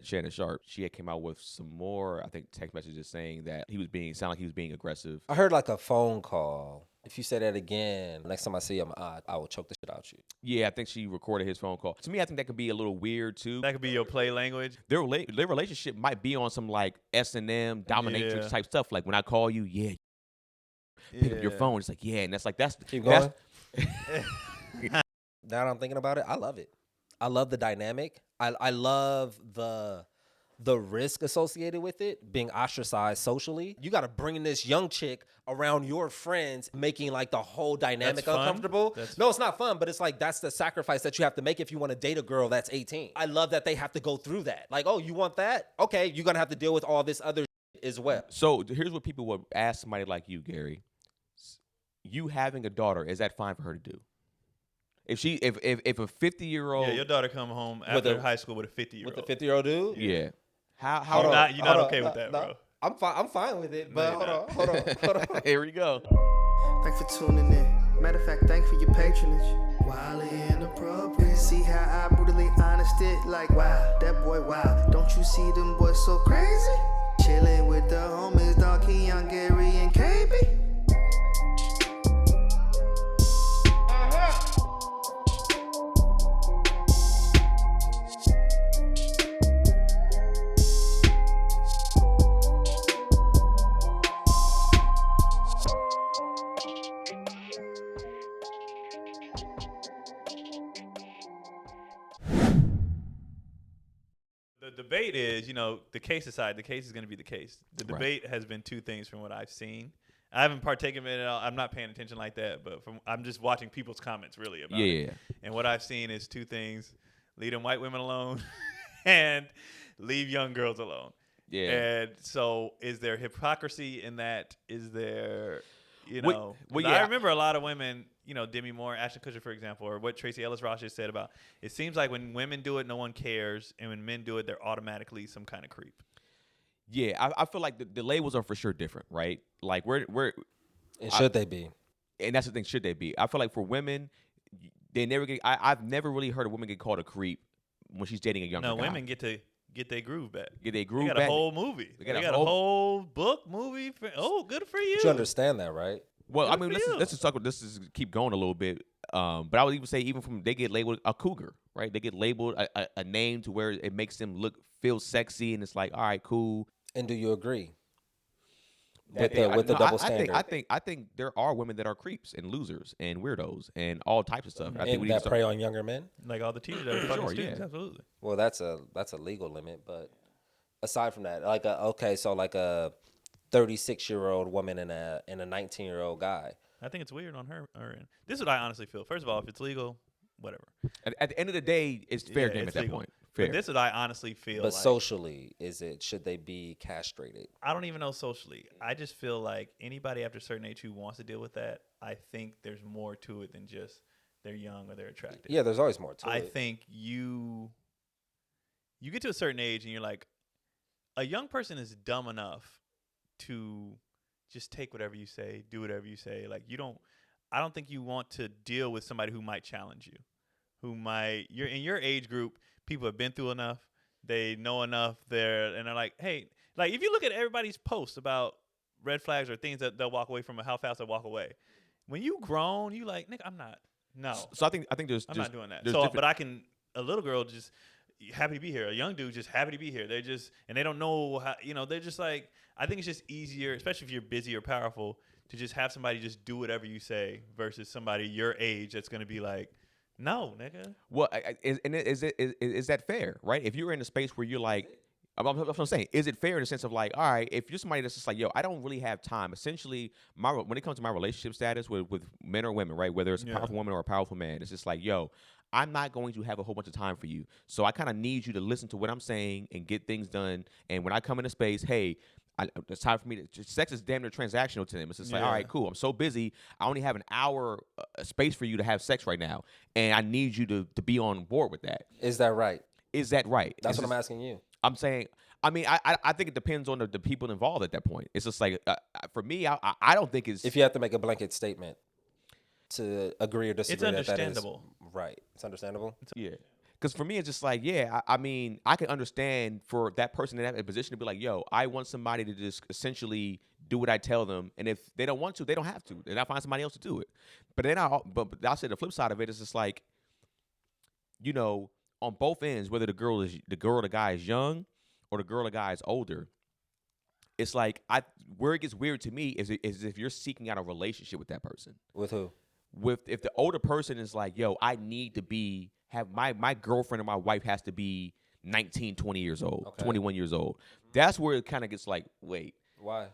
Shannon Sharp, she had came out with some more, I think, text messages saying that sound like he was being aggressive. I heard like a phone call. If you say that again, next time I see him, I will choke the shit out you. Yeah, I think she recorded his phone call. To me, I think that could be a little weird too. That could be your play language. Their relationship might be on some like S&M dominatrix type stuff. Like when I call you, pick up your phone. It's like, and that's Keep going. Now that I'm thinking about it, I love it. I love the dynamic. I love the risk associated with it, being ostracized socially. You got to bring this young chick around your friends, making like the whole dynamic uncomfortable. No, it's not fun, but it's like that's the sacrifice that you have to make if you want to date a girl that's 18. I love that they have to go through that. Like, oh, you want that? Okay, you're going to have to deal with all this other shit as well. So here's what people would ask somebody like you, Gary. You having a daughter, is that fine for her to do? If a 50-year-old... Yeah, your daughter come home after high school with a 50-year-old. With a 50-year-old dude? Yeah. How you're not okay with that, bro? I'm fine with it, but hold on. Here we go. Thanks for tuning in. Matter of fact, thanks for your patronage. Wildly inappropriate. See how I brutally honest it? Like, wow, that boy, wow. Don't you see them boys so crazy? Chilling with the homies, dog, Keon, Gary, and KB. The debate is, the case aside, the case is going to be the case. The debate has been two things from what I've seen. I haven't partaken in it all. I'm not paying attention like that, but I'm just watching people's comments really about it. And what I've seen is two things: leave them white women alone and leave young girls alone. Yeah. And so is there hypocrisy in that? Is there, Well, I remember a lot of women, Demi Moore, Ashton Kutcher, for example, or what Tracy Ellis Ross just said about, it seems like when women do it, no one cares. And when men do it, they're automatically some kind of creep. Yeah, I feel like the labels are for sure different, right? Like Should they be? And that's the thing, should they be? I feel like for women, they never get. I've never really heard a woman get called a creep when she's dating a younger guy. No, women get their groove back. Get their groove back. back. They got a whole movie. They got a whole book, movie. Good for you. But you understand that, right? Well, I mean, let's just talk about this. Keep going a little bit. But I would even say, they get labeled a cougar, right? They get labeled a name to where it makes them feel sexy, and it's like, all right, cool. And do you agree with the double standard? I think there are women that are creeps and losers and weirdos and all types of stuff. I think that prey on younger men, like all the teachers that are fucking students. Absolutely. Well, that's a legal limit, but aside from that, like a 36-year-old woman and a 19-year-old guy. I think it's weird on her end. This is what I honestly feel. First of all, if it's legal, whatever. At the end of the day, it's fair game at that legal. point. Fair. But this is what I honestly feel. But socially, should they be castrated? I don't even know socially. I just feel like anybody after a certain age who wants to deal with that, I think there's more to it than just they're young or they're attractive. Yeah, there's always more to it. I think you get to a certain age and you're like, a young person is dumb enough to just take whatever you say, do whatever you say. Like I don't think you want to deal with somebody who might challenge you, you're in your age group. People have been through enough. They know enough. They're like, hey, like if you look at everybody's posts about red flags or things that they'll walk away from or how fast they'll walk away. When you grown, you like, nigga, I'm not. No. So I think there's I'm not doing that. So, but a little girl just happy to be here. A young dude just happy to be here. And they don't know how, they're just like, I think it's just easier, especially if you're busy or powerful, to just have somebody just do whatever you say versus somebody your age that's going to be like, no, nigga. Well, is that fair, right? If you're in a space where you're like, that's what I'm saying. Is it fair in the sense of like, all right, if you're somebody that's just like, yo, I don't really have time. Essentially, when it comes to my relationship status with men or women, right, whether it's a powerful woman or a powerful man, it's just like, yo, I'm not going to have a whole bunch of time for you. So I kind of need you to listen to what I'm saying and get things done. And when I come into space, hey, it's time for me to. Sex is damn near transactional to them. It's just like, all right, cool. I'm so busy. I only have an hour space for you to have sex right now, and I need you to be on board with that. Is that right? Is that right? That's what I'm asking you. I'm saying. I mean, I think it depends on the people involved at that point. It's just like for me, I don't think it's. If you have to make a blanket statement to agree or disagree, it's understandable. Right. It's understandable. Yeah. Because for me, it's just like, yeah, I mean, I can understand for that person in that position to be like, yo, I want somebody to just essentially do what I tell them. And if they don't want to, they don't have to. Then I find somebody else to do it. But then but I'll say the flip side of it is just like, you know, on both ends, whether the girl or the guy is young or the girl or guy is older, it's like where it gets weird to me is if you're seeking out a relationship with that person. With who? If the older person is like, yo, I need to have my girlfriend or my wife has to be 19, 20 years old, 21 years old. That's where it kind of gets like, wait. Why?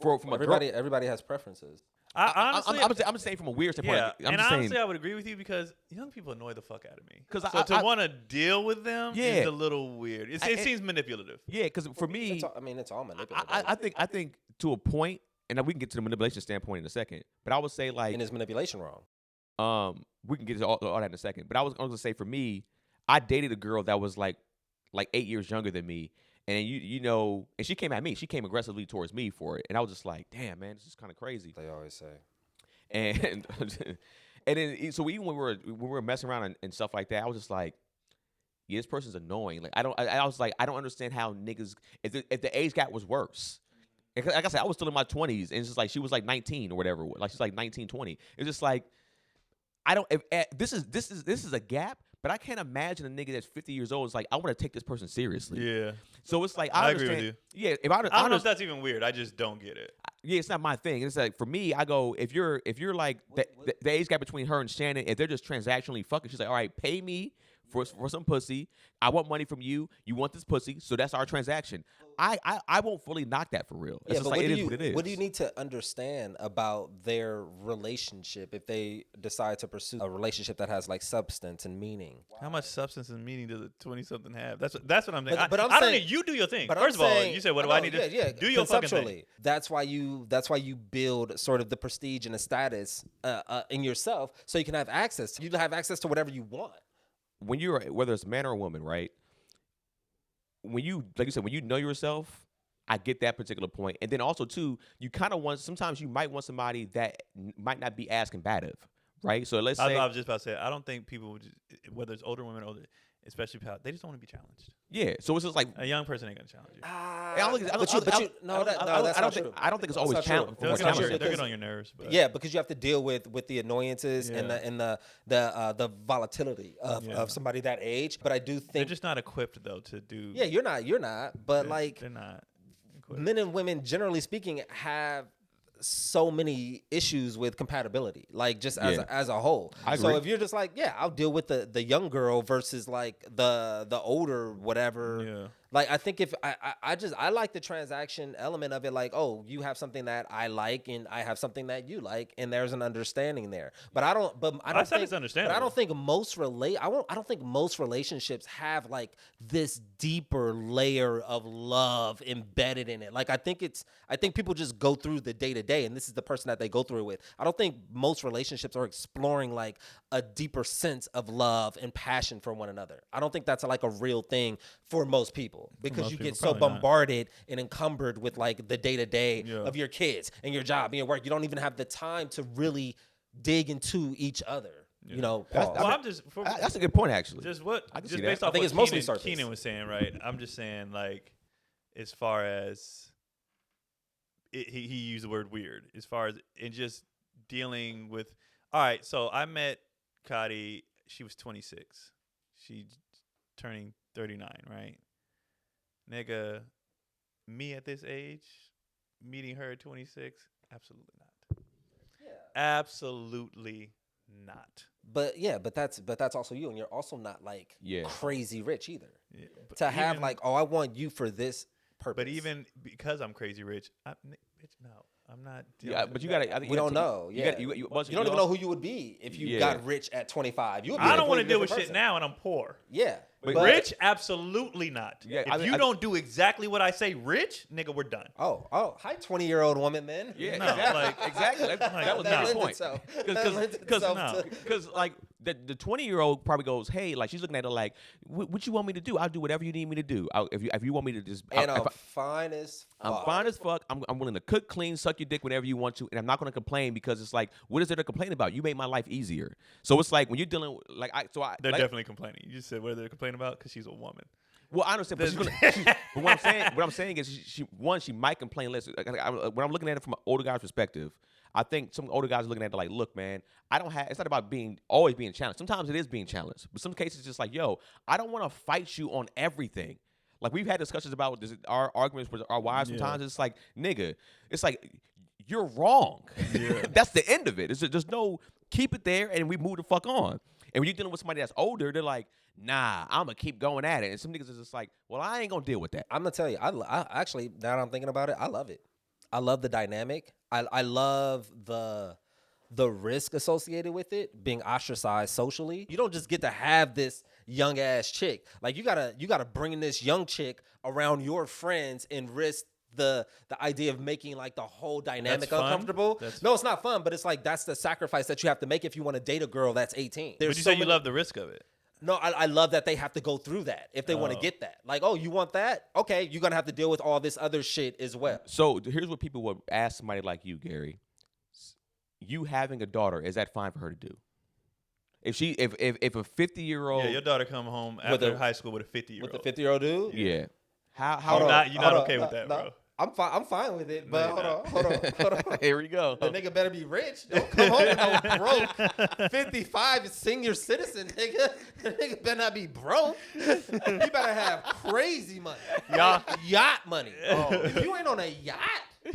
From everybody has preferences. Honestly, I'm just saying from a weird standpoint. Yeah, and honestly, I would agree with you because young people annoy the fuck out of me. Because so to want to deal with them is a little weird. It seems manipulative. Yeah, because for me, it's all manipulative. I think to a point, and we can get to the manipulation standpoint in a second. But I would say like, and is manipulation wrong? We can get to all that in a second. But I was going to say for me, I dated a girl that was like 8 years younger than me. And you know, and she came at me. She came aggressively towards me for it, and I was just like, "Damn, man, this is kind of crazy." They always say. And and then so even when we were messing around and stuff like that, I was just like, "Yeah, this person's annoying." Like I was like, I don't understand how niggas if the age gap was worse. Like I said, I was still in my 20s, and it's just like she was like 19 or whatever. Like she's like 19, 20. It's just like I don't. This is a gap. But I can't imagine a nigga that's 50 years old is like, I want to take this person seriously. Yeah. So it's like, I agree with you. Yeah. I don't know if that's even weird. I just don't get it. Yeah, it's not my thing. It's like, for me, I go, if you're like, the age gap between her and Shannon, if they're just transactionally fucking, she's like, all right, pay me for some pussy. I want money from you. You want this pussy. So that's our transaction. I won't fully knock that for real. It's just like, it is what it is. What do you need to understand about their relationship if they decide to pursue a relationship that has like substance and meaning? How much substance and meaning does a 20-something have? That's what I'm saying. But I don't need you do your thing. First of all, you said, what do I need to do your fucking thing? That's why you build sort of the prestige and the status in yourself so you can have access. You have access to whatever you want. When you're, whether it's a man or a woman, right? When you, like you said, when you know yourself, I get that particular point. And then also, too, you kind of want, sometimes you might want somebody that might not be as combative, right? So let's say. I was just about to say, I don't think people, whether it's older women or older, especially they just don't want to be challenged. Yeah, so it's just like. A young person ain't going to challenge you. I don't think it's always challenging. They'll get on your nerves. But. Yeah, because you have to deal with the annoyances and the volatility of somebody that age. But I do think they're just not equipped though to do. Yeah, you're not. But they're not equipped. Men and women, generally speaking, have so many issues with compatibility, like just as a whole. So if you're just like, yeah, I'll deal with the young girl versus like the older whatever. Yeah. Like I think if I like the transaction element of it, like, oh, you have something that I like and I have something that you like, and there's an understanding there. But I don't think it's understandable. But I don't think most relationships have like this deeper layer of love embedded in it. Like I think people just go through the day to day, and this is the person that they go through it with. I don't think most relationships are exploring like a deeper sense of love and passion for one another. I don't think that's like a real thing for most people. Because you get so bombarded and encumbered with like the day-to-day of your kids and your job and your work. You don't even have the time to really dig into each other. Yeah. You know, that's a good point, actually. Just based off what Keenan was saying, right? I'm just saying, like, as far as he used the word weird, as far as in just dealing with. All right, so I met Kadi. She was 26. She turning 39, right? Nigga, me at this age, meeting her at 26, absolutely not. Yeah. Absolutely not. But that's also you, and you're also not like crazy rich either. Yeah. To have like, oh, I want you for this purpose. But even because I'm crazy rich, no. I'm not. Yeah, but you gotta. We don't know. You don't even know who you would be if you got rich at 25. I don't want to deal with shit now, and I'm poor. Yeah, but rich, absolutely not. Yeah, if you don't do exactly what I say, rich, nigga, we're done. Oh, hi, 20-year-old woman, then. Yeah, no, exactly. That was not the point. Because like the 20-year-old probably goes, hey, like she's looking at it like, what you want me to do? I'll do whatever you need me to do. If you want me to just, And I'm fine as fuck. I'm fine as fuck. I'm willing to cook, clean, suck your dick whenever you want to, and I'm not going to complain because it's like, what is there to complain about? You made my life easier. So it's like when you're dealing with, like, They're like, definitely complaining. You just said what are they complaining about? Because she's a woman. well, I understand, but what I'm saying is she might complain less. When I'm looking at it from an older guy's perspective, I think some older guys are looking at it like, look, man, it's not about always being challenged. Sometimes it is being challenged, but some cases it's just like, yo, I don't want to fight you on everything. Like we've had discussions about our arguments with our wives. Sometimes it's like, nigga, it's like you're wrong. Yeah. That's the end of it. There's no keep it there and we move the fuck on. And when you're dealing with somebody that's older, they're like, nah, I'm going to keep going at it. And some niggas is just like, well, I ain't going to deal with that. I'm going to tell you, I actually, now that I'm thinking about it, I love it. I love the dynamic. I love the risk associated with it, being ostracized socially. You don't just get to have this young ass chick. Like you gotta bring this young chick around your friends and risk the idea of making like the whole dynamic uncomfortable. No, it's not fun, but it's like that's the sacrifice that you have to make if you want to date a girl that's 18. But you say you love the risk of it. No, I love that they have to go through that if they want to get that. Like, oh, you want that? Okay, you're going to have to deal with all this other shit as well. So here's what people would ask somebody like you, Gary. You having a daughter, is that fine for her to do? If a 50-year-old... Yeah, your daughter come home after high school with a 50-year-old. With a 50-year-old dude? Yeah. You're not okay with that, bro. I'm fine with it, but hold on. Here we go. The nigga better be rich. Don't come home with no broke 55 senior citizen nigga. The nigga better not be broke. He better have crazy money. Yacht money. If you ain't on a yacht,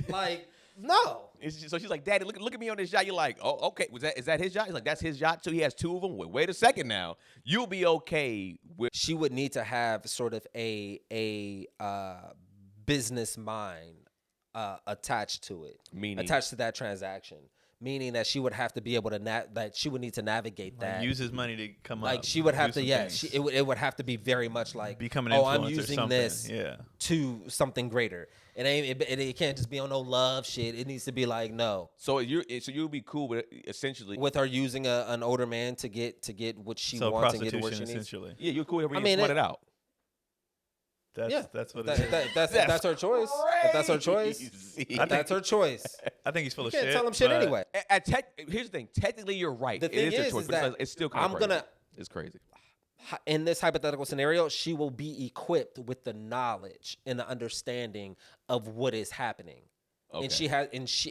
like, no. So she's like, Daddy, look at me on this yacht. You're like, oh, okay. Is that his yacht? He's like, that's his yacht too. He has two of them. Wait a second now. You'll be okay with. She would need to have sort of a business mind attached to it, attached to that transaction, meaning that she would have to be able to that she would need to navigate that. Use his money to come up. Like she would have to, it would have to be very much like become an influencer. I'm using this to something greater. It can't just be on no love shit. It needs to be like no. So you'll be cool with essentially with her using an older man to get what she wants and get what she needs. Essentially. Yeah, you're cool with her being sweated out. That's what it is. That's her choice. If that's her choice, that's her choice. I think he's full of shit. shit. You can't tell him shit anyway. Here's the thing. Technically, you're right. The thing is choice, that it's still kind of crazy. It's crazy. In this hypothetical scenario, she will be equipped with the knowledge and the understanding of what is happening. Okay.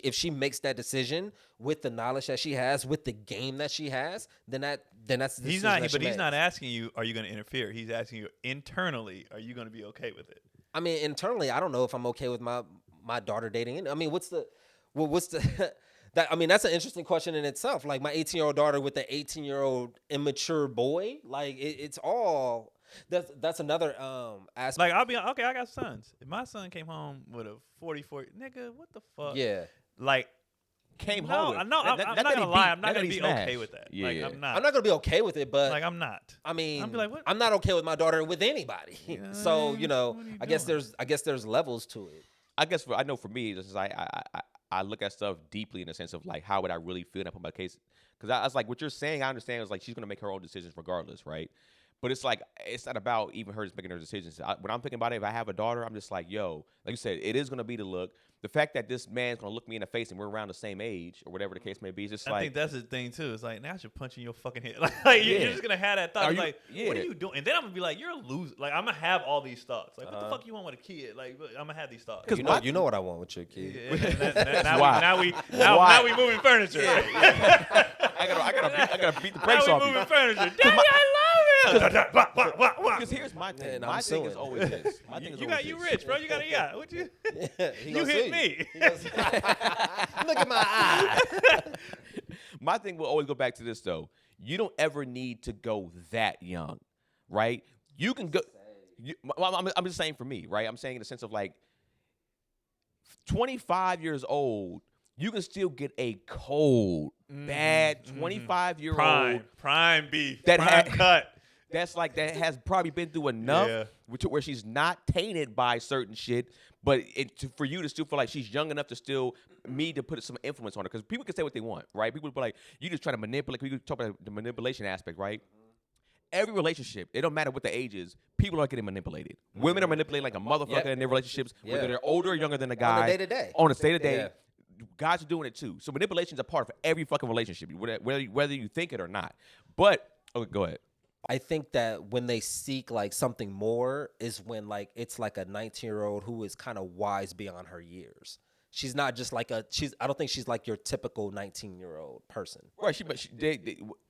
If she makes that decision with the knowledge that she has, with the game that she has, then that's the decision. He's not asking you, are you going to interfere? He's asking you internally, are you going to be okay with it? I mean, internally, I don't know if I'm okay with my daughter dating. I mean, what's the that's an interesting question in itself. Like my 18-year-old daughter with the 18-year-old immature boy, like it's all. That's another aspect. Like I'll be okay. I got sons. If my son came home with a 44, nigga, what the fuck? Yeah. Like came home. I'm not gonna lie. I'm not gonna be okay with that. Yeah, like yeah. I'm not. I'm not gonna be okay with it, but like I'm not. I mean, I'll be like, what? I'm not okay with my daughter with anybody. Yeah, so I guess there's levels to it. I know for me, it's just I look at stuff deeply in the sense of like how would I really feel in my case? Because I was like, what you're saying, I understand is like she's gonna make her own decisions regardless, right? But it's like it's not about even her just making her decisions. When I'm thinking about it, if I have a daughter, I'm just like, yo, like you said, it is gonna be the look. The fact that this man's gonna look me in the face and we're around the same age or whatever the case may be, it's just I like. I think that's the thing too. It's like now I should punch in your fucking head. Like you're just gonna have that thought. What are you doing? And then I'm gonna be like, you're a loser. Like I'm gonna have all these thoughts. Like what the fuck you want with a kid? Like I'm gonna have these thoughts. Because you know what I want with your kid. Now we moving furniture. Yeah. I gotta beat the brakes off you. Moving furniture. Daddy, I love him. Because here's my thing. My thing is always this. You rich, bro. You got a yacht. What you? You hit me. Look at my eye. My thing will always go back to this though. You don't ever need to go that young, right? You can go. I'm just saying for me, right? I'm saying in the sense of like 25 years old. You can still get a cold, bad 25-year-old prime beef, that prime cut. that has probably been through enough Yeah. where she's not tainted by certain shit, but for you to still feel like she's young enough to still to put some influence on her, because people can say what they want, right? People be like, you just try to manipulate. We could talk about the manipulation aspect, right? Every relationship, it don't matter what the age is, people are getting manipulated. Women are manipulated like a motherfucker in their relationships, whether they're older or younger than the guy. On a day-to-day. On a day-to-day. Yeah. Guys are doing it too. So manipulation is a part of every fucking relationship, whether you think it or not. But, okay, go ahead. I think that when they seek like something more is when like it's like a 19-year-old who is kind of wise beyond her years. She's not just like I don't think she's like your typical 19-year-old person. Right,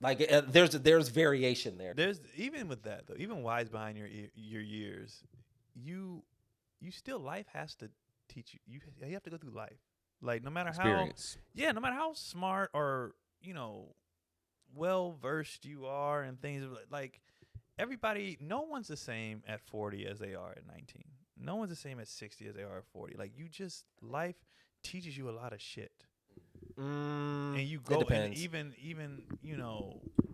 Like there's variation there. There's even with that though, even wise behind your years, you still, life has to teach you. You have to go through life. Like no matter experience. no matter how smart or well versed you are and things, like everybody, no one's the same at 40 as they are at 19. No one's the same at 60 as they are at 40. Like life teaches you a lot of shit. And you go, and even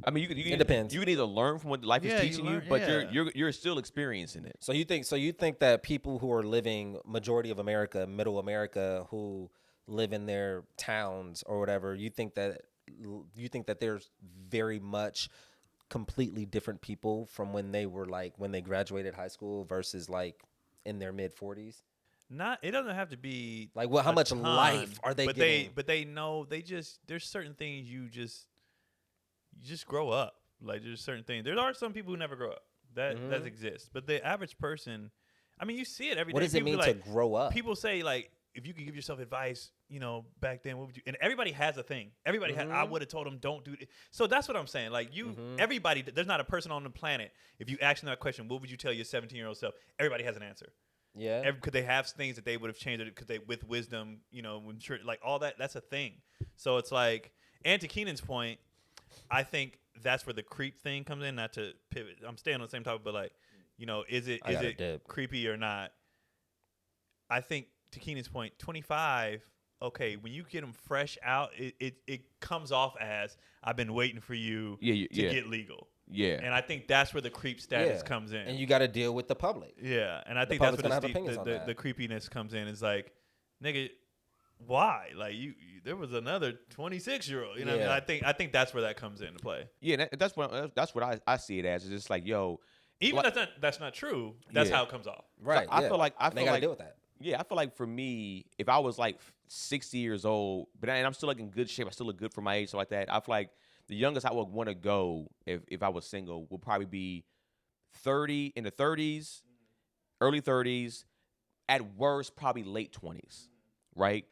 I mean, it depends. You can either learn from what life is teaching you, but you're still experiencing it. So you think that people who are living majority of America, middle America, who live in their towns or whatever, you think that there's very much completely different people from when they graduated high school versus like in their mid 40s? It doesn't have to be like how much ton, life are they getting? They know there's certain things you just grow up. Like there's certain things. There are some people who never grow up. That exists. But the average person, I mean, you see it every day. What does it mean to grow up? People say like, if you could give yourself advice, back then, what would you? And everybody has a thing. Everybody has. I would have told them don't do it. So that's what I'm saying. Like everybody, there's not a person on the planet. If you ask them that question, what would you tell your 17-year-old self? Everybody has an answer. Yeah. Could they have things that they would have changed? Could they, with wisdom, when like all that? That's a thing. So it's like, and to Keenan's point, I think that's where the creep thing comes in. Not to pivot, I'm staying on the same topic, but like, is it creepy or not? I think to Keenan's point, 25. Okay, when you get them fresh out, it comes off as I've been waiting for you to get legal. Yeah. And I think that's where the creep status comes in. And you got to deal with the public. Yeah. And I think that's where the creepiness comes in. It's like, nigga, why? Like there was another 26-year-old. You know what I mean? I think that's where that comes into play. Yeah, that's what I see it as. It's just like, yo. Even that's not true. That's how it comes off. Right. So I feel like they got to deal with that. Yeah, I feel like for me, if I was like 60 years old, and I'm still like in good shape, I still look good for my age, so like that. I feel like the youngest I would want to go if I was single would probably be 30, in the 30s, early 30s, at worst probably late 20s, right?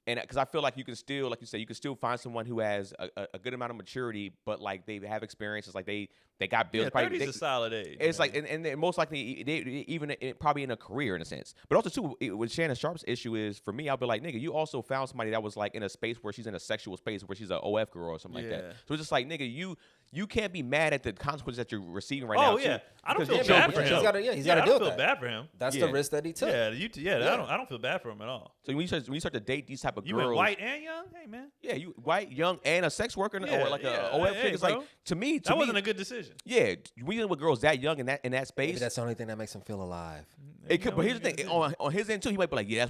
And because I feel like you can still, like you said, you can still find someone who has a good amount of maturity, but like they have experiences, like they got bills. Yeah, 30 is a solid age. It's like, and they're most likely they even probably in a career in a sense. But also too, what Shannon Sharp's issue is for me, I'll be like, nigga, you also found somebody that was like in a space where she's in a sexual space where she's an OF girl or something like that. So it's just like, nigga, you can't be mad at the consequences that you're receiving right now. Oh yeah, too, I don't feel bad for him. He's got to deal with that. I don't feel bad for him. That's the risk that he took. Yeah, I don't feel bad for him at all. So when you start to date these type of you girls, went white and young, hey man. Yeah, you white, young, and a sex worker or like a OF chick. It's like to me that wasn't a good decision. Yeah, we dealing with girls that young in that space. Maybe that's the only thing that makes him feel alive. It could, but here's the thing: on his end too, he might be like, "Yeah,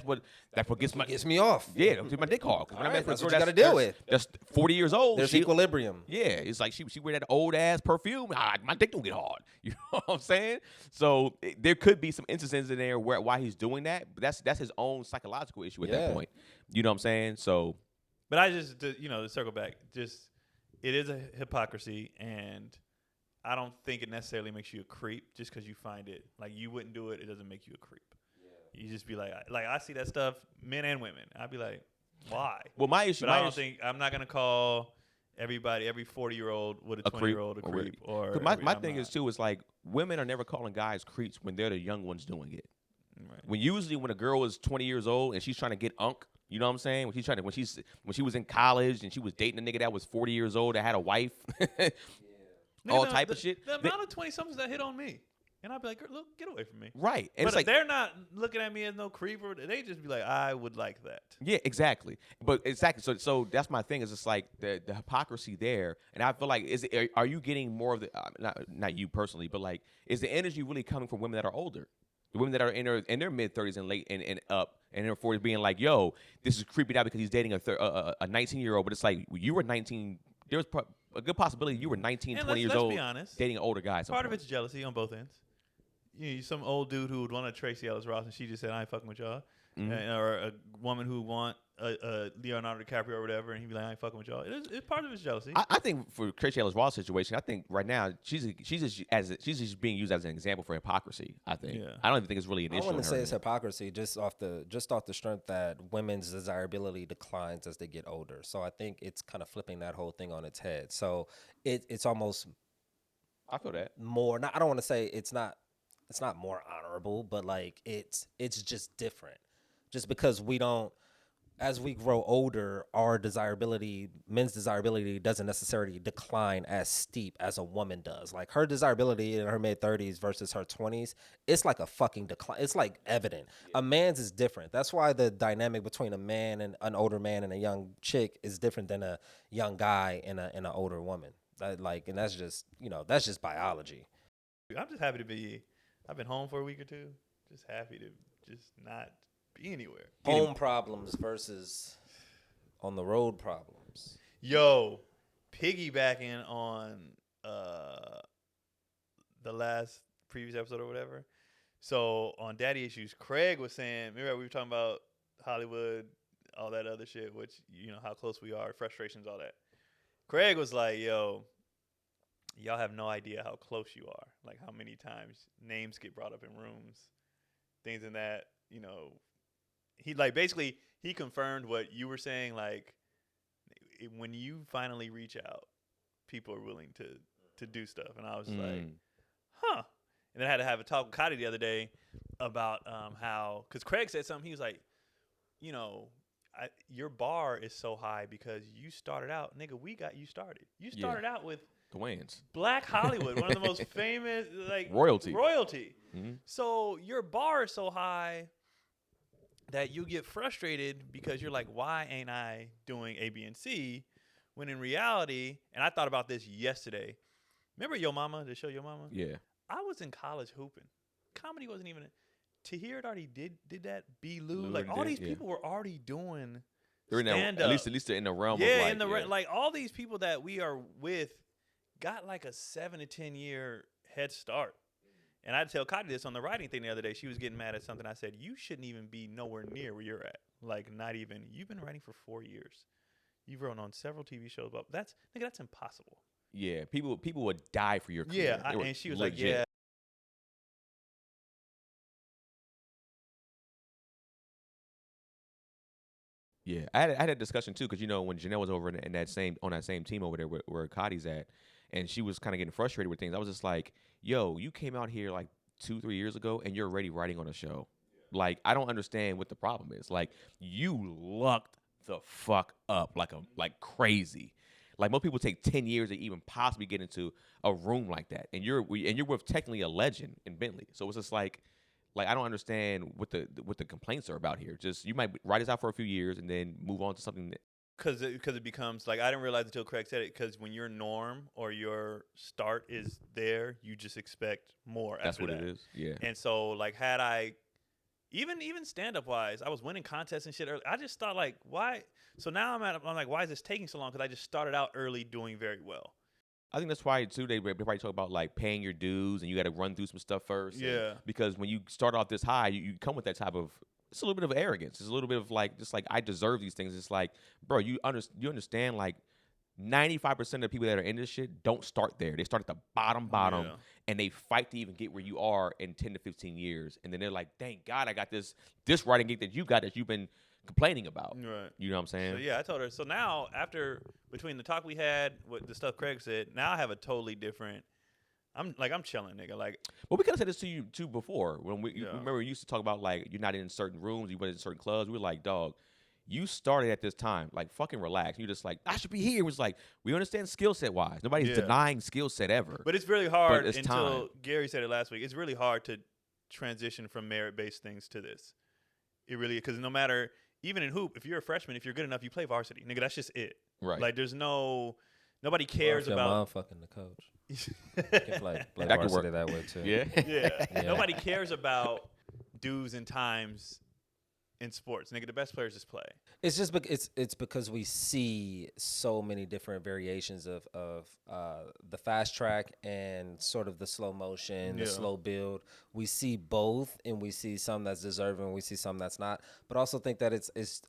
that's what gets me off." Yeah, that's my dick hard. Because when I met that's a what girl you got to deal with. That's 40 years old. There's equilibrium. Yeah, it's like she wear that old ass perfume. My dick don't get hard. You know what I'm saying? So there could be some instances in there why he's doing that. But that's his own psychological issue at that point. You know what I'm saying? So, but I just to circle back, it is a hypocrisy and. I don't think it necessarily makes you a creep just because you find it like you wouldn't do it. It doesn't make you a creep. Yeah. You just be like I see that stuff, men and women. I'd be like, why? Well, my issue. But I don't think I'm not gonna call every 40-year-old with a 20-year-old a creep. Or my thing is too is like women are never calling guys creeps when they're the young ones doing it. Right. When a girl is 20 years old and she's trying to get unk. You know what I'm saying? When she was in college and she was dating a nigga that was 40 years old that had a wife. All type of shit. The amount of 20-somethings that hit on me. And I'd be like, look, get away from me. Right. And But it's like, they're not looking at me as no creeper. They just be like, I would like that. yeah, exactly. But exactly. So that's my thing. Is it's like the hypocrisy there, and I feel like are you getting more of the not you personally, but like is the energy really coming from women that are older, the women that are in their mid 30s and late and up and in their 40s, being like, yo, this is creeping out because he's dating a 19-year-old, but it's like you were 19. There was a good possibility you were 19, And 20 years let's old, be honest. dating an older guy. At some Part of point. it's jealousy on both ends. You know, some old dude who would want a Tracy Ellis Ross, and she just said, "I ain't fucking with y'all," or a woman who would want a Leonardo DiCaprio or whatever, and he'd be like, "I ain't fucking with y'all." It's part of it's jealousy. I think for Tracy Ellis Ross situation, I think right now she's just being used as an example for hypocrisy. I think. Yeah. I don't even think it's really an I issue. wouldn't on say her it's end. hypocrisy, just off the strength that women's desirability declines as they get older. So I think it's kind of flipping that whole thing on its head. So it's almost I feel that. more. Not, I don't want to say it's not more honorable, but like it's just different. Just because we don't, as we grow older, our men's desirability doesn't necessarily decline as steep as a woman does. Like her desirability in her mid 30s versus her 20s, it's like a fucking decline. It's like evident. A man's is different. That's why the dynamic between a man and an older man and a young chick is different than a young guy and an older woman. And that's just biology. I'm just happy to be. I've been home for a week or two. Just happy to just not be anywhere. Home problems versus on the road problems. Yo, piggybacking on the last previous episode or whatever. So on Daddy Issues, Craig was saying, remember we were talking about Hollywood, all that other shit, which, you know, how close we are, frustrations, all that. Craig was like, yo, y'all have no idea how close you are. Like how many times names get brought up in rooms, things in that, you know. He like basically he confirmed what you were saying. Like when you finally reach out, people are willing to do stuff. And I was like, huh. And then I had to have a talk with Cotty the other day about how, because Craig said something. He was like, you know, your bar is so high because you started out, nigga. We got you started. You started out with The Wayans. Black Hollywood, one of the most famous, like Royalty. Mm-hmm. So your bar is so high that you get frustrated because you're like, why ain't I doing A, B, and C? When in reality, and I thought about this yesterday. Remember Yo Mama, the show Yo Mama? Yeah. I was in college hooping. Comedy wasn't even. Tahir had already did that. B. Lou, Lou like all did, these yeah. people were already doing They're in that, stand-up. at least they're in the realm Yeah, of like, in the like all these people that we are with got like a 7 to 10 year head start. And I tell Cotty this on the writing thing the other day. She was getting mad at something. I said, you shouldn't even be nowhere near where you're at. Like not even. You've been writing for 4 years. You've written on several TV shows. But that's impossible. yeah, people would die for your career. Yeah, They were and she was legit. like, yeah. Yeah, I had a discussion too because you know when Janelle was over in that same team over there where Cotty's at, and she was kind of getting frustrated with things. I was just like, "Yo, you came out here like 2-3 years ago, and you're already writing on a show. Like, I don't understand what the problem is. Like, you lucked the fuck up like crazy. Like most people take 10 years to even possibly get into a room like that, and you're with technically a legend in Bentley. So it's just like I don't understand what the complaints are about here. Just you might write this out for a few years and then move on to something. Because it becomes like I didn't realize until Craig said it. Because when your norm or your start is there, you just expect more. That's after what that. it is. Yeah. And so like had I even stand up wise, I was winning contests and shit early. I just thought like why? So now I'm like why is this taking so long? Because I just started out early doing very well. I think that's why too they probably talk about like paying your dues and you got to run through some stuff first. Yeah. Because when you start off this high, you come with that type of it's a little bit of arrogance. It's a little bit of like just like I deserve these things. It's like, bro, you understand like 95% of the people that are in this shit don't start there. They start at the bottom, Yeah. and they fight to even get where you are in 10 to 15 years. And then they're like, thank God I got this writing gig that you got that you've been complaining about. Right. You know what I'm saying? So yeah, I told her. So now after between the talk we had, with the stuff Craig said, now I have a totally different. I'm chilling, nigga. Like, But we could have said this to you too before when you Yeah. remember we used to talk about like you're not in certain rooms, you went in certain clubs. We were like, dog, you started at this time. Like, fucking relax. You just like, I should be here. It was like, we understand skill set wise. Nobody's Yeah. denying skill set ever. But it's really hard it's until time. Gary said it last week. It's really hard to transition from merit-based things to this. It really, because no matter, even in hoop, if you're a freshman, if you're good enough, you play varsity. Nigga, that's just it. Right. Like, there's nobody cares Your about. mom fucking the coach. You can play That could varsity work. that way too. Yeah. Yeah. Nobody cares about dues and times in sports. Nigga, the best players just play. It's just it's because we see so many different variations of the fast track and sort of the slow motion, the Yeah. slow build. We see both, and we see some that's deserving, we see some that's not. But also think that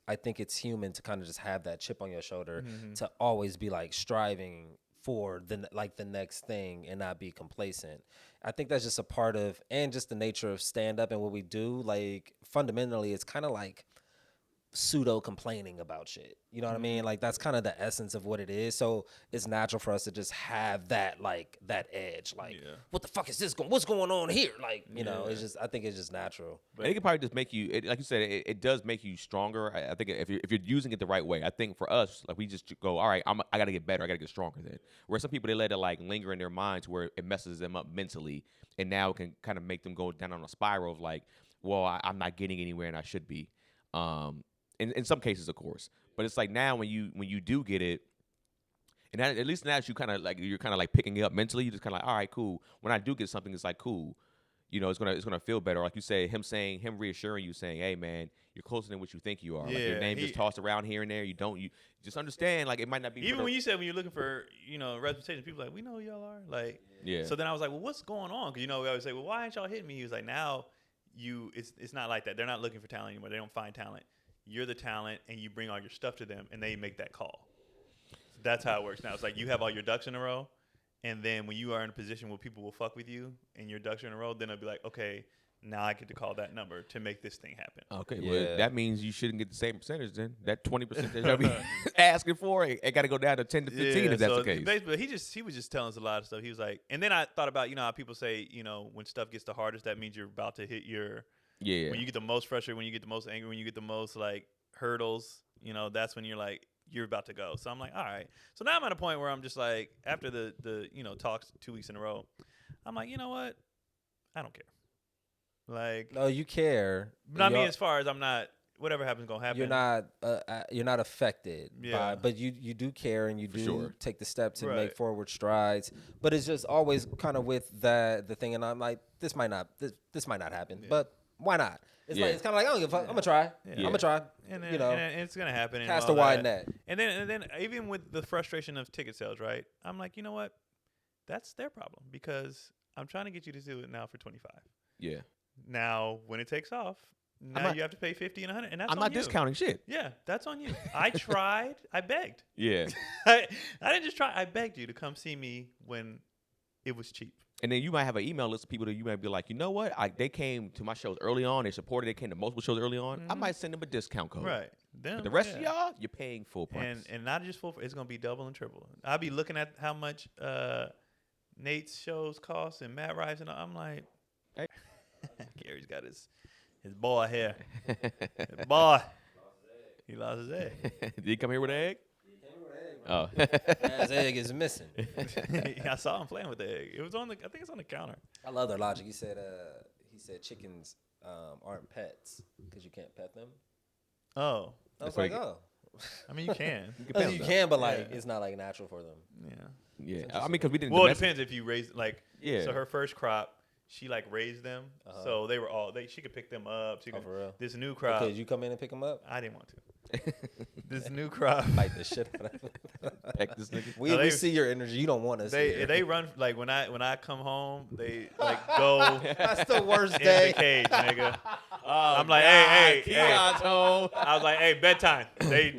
I think it's human to kind of just have that chip on your shoulder to always be like striving for the next thing and not be complacent. I think that's just a part of, and just the nature of stand up and what we do. Like fundamentally, it's kind of like pseudo complaining about shit. You know what I mean? Like that's kind of the essence of what it is. So it's natural for us to just have that that edge. Like, what the fuck is this going? What's going on here? Like, you know, it's just, I think it's just natural. But it can probably just make you, like you said, it does make you stronger. I think if you're using it the right way, I think for us, like we just go, all right, I got to get better. I got to get stronger then. Where some people, they let it like linger in their minds where it messes them up mentally. And now it can kind of make them go down on a spiral of like, well, I'm not getting anywhere and I should be. In some cases, of course. But it's like now when you do get it, and that, at least now that you're kind of like picking it up mentally, you're just kind of like, all right, cool. When I do get something, it's like, cool. You know, it's gonna feel better. Like you say, him reassuring you, saying, "Hey, man, you're closer than what you think you are. Like your name just tossed around here and there. You just understand. Like it might not be Even when you said when you're looking for representation, people are like, we know who y'all are. Like, yeah. So then I was like, well, what's going on? Because we always say, well, why ain't y'all hitting me? He was like, now it's not like that. They're not looking for talent anymore. They don't find talent. You're the talent, and you bring all your stuff to them, and they make that call. So that's how it works now. It's like you have all your ducks in a row, and then when you are in a position where people will fuck with you and your ducks are in a row, then it'll be like, okay, now I get to call that number to make this thing happen. Okay, well, that means you shouldn't get the same percentage then. That 20% that y'all be asking for, it got to go down to 10 to 15 if that's the case. Basically, he was just telling us a lot of stuff. He was like, and then I thought about, how people say, when stuff gets the hardest, that means you're about to hit your – yeah. When you get the most frustrated, when you get the most angry, when you get the most like hurdles, that's when you're like you're about to go. So I'm like, all right. So now I'm at a point where I'm just like, after the talks 2 weeks in a row, I'm like, you know what? I don't care. Like, No, you care. not me as far as I'm not. Whatever happens, gonna happen. You're not affected by, but you do care and you do take the steps and make forward strides. But it's just always kind of with the thing, and I'm like, this might not happen, but why not? It's like it's kind of like I don't give a fuck. I'm gonna try. I'm gonna try. And then, and it's gonna happen. Cast a wide net. And then even with the frustration of ticket sales, right? I'm like, you know what? That's their problem because I'm trying to get you to do it now for $25. Yeah. Now when it takes off. Now you have to pay $50 and $100, and that's I'm on not you. discounting shit. Yeah, that's on you. I tried. I begged. Yeah. I didn't just try. I begged you to come see me when it was cheap. And then you might have an email list of people that you might be like, you know what? They came to my shows early on. They supported. They came to multiple shows early on. I might send them a discount code. Right. But the rest of y'all, you're paying full price. And not just full. It's gonna be double and triple. I'll be looking at how much Nate's shows cost and Matt Rives, and I'm like, hey. Gary's got his boy here. His boy. He lost his egg. Did he come here with an egg? Oh. His egg is missing. I saw him playing with the egg. It was I think it's on the counter. I love their logic. He said chickens aren't pets because you can't pet them. Oh. I was like, oh. I mean, you can. You can, but like it's not like natural for them. Yeah. I mean, because we didn't. Well, it depends if you raise Yeah. So her first crop, she raised them, so they were she could pick them up. She could, for real? This new crop. Okay, did you come in and pick them up? I didn't want to. This new crop. Bite the shit out of them. Heck, this nigga. We see your energy. You don't want us. They run like when I come home, they go. That's the worst in day. the cage, nigga. I'm like, God, hey. Keon's home. I was like, hey, bedtime. They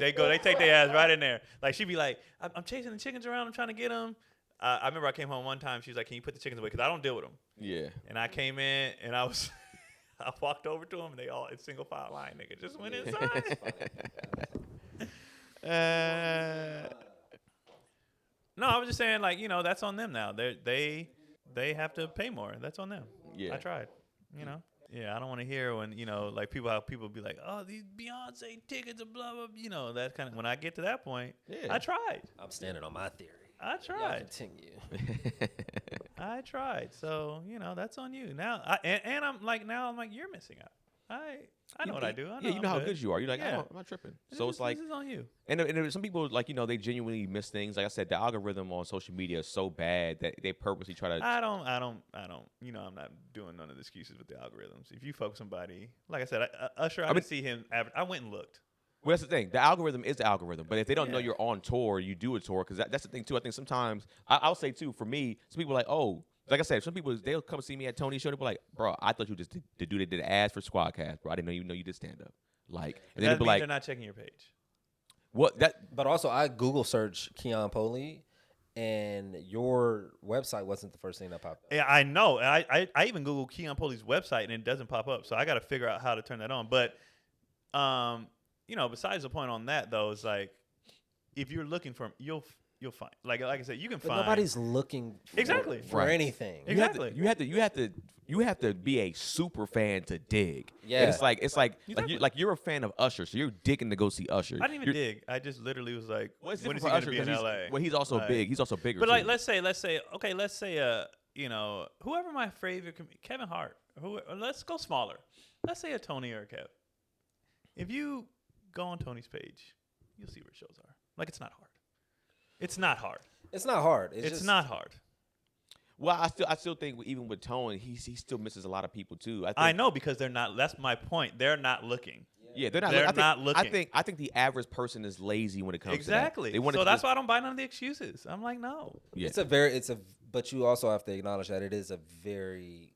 take their ass right in there. Like she'd be like, I'm chasing the chickens around. I'm trying to get them. I remember I came home one time. She was like, can you put the chickens away? Because I don't deal with them. Yeah. And I came in and I walked over to them and they all in single file line, nigga, just went inside. No, I was just saying, like, that's on them now. They have to pay more. That's on them. Yeah. I tried. Yeah, I don't want to hear when, like how people be like, oh, these Beyonce tickets and blah, blah, that kind of, when I get to that point, Yeah. I tried. I'm standing on my theory. I Y'all tried. continue. I tried. So, that's on you. Now, I'm like, you're missing out. I know what I do. I know you know I'm how good you are. You're like, Yeah. I'm not tripping. So it's like, this is on you. and some people, like, they genuinely miss things. Like I said, the algorithm on social media is so bad that they purposely try to. I don't. I'm not doing none of the excuses with the algorithms. If you fuck with somebody, like I said, Usher, I didn't see him. I went and looked. Well, that's the thing. The algorithm is the algorithm. But if they don't know you're on tour, you do a tour. Because that's the thing, too. I think sometimes, I'll say, too, for me, some people are like, oh, like I said, some people, they'll come see me at Tony's show. They'll be like, bro, I thought you just the dude that did ads for Squadcast, bro. I didn't know you did stand up. Like, and then That they'll be means like, they're not checking your page. what? But also, I Google search Keon Poli, and your website wasn't the first thing that popped up. Yeah, I know. I even Googled Keon Poli's website, and it doesn't pop up. So I got to figure out how to turn that on. But, besides the point on that, though, is like, if you're looking for him, you'll find. Like I said, you can But find. nobody's looking Exactly. for Right. anything. Exactly. You have to be a super fan to dig. Yeah. And it's like Exactly. you're a fan of Usher, so you're digging to go see Usher. I didn't even dig. I just literally was like, Well, it's when different is for he going Usher to be in 'cause L.A.? Well, he's also Like, big. He's also bigger. But like, too. let's say, whoever my favorite, Kevin Hart. Let's go smaller. Let's say a Tony or a Kev. If you go on Tony's page, you'll see where shows are. Like, it's not hard. It's not hard. It's not hard. It's just, not hard. Well, I still think even with Tone, he still misses a lot of people too. I know, because they're not. That's my point. They're not looking. Yeah, they're not. They're I think, not looking. I think the average person is lazy when it comes Exactly. to that. So that's why I don't buy none of the excuses. I'm like, no. Yeah. But you also have to acknowledge that it is a very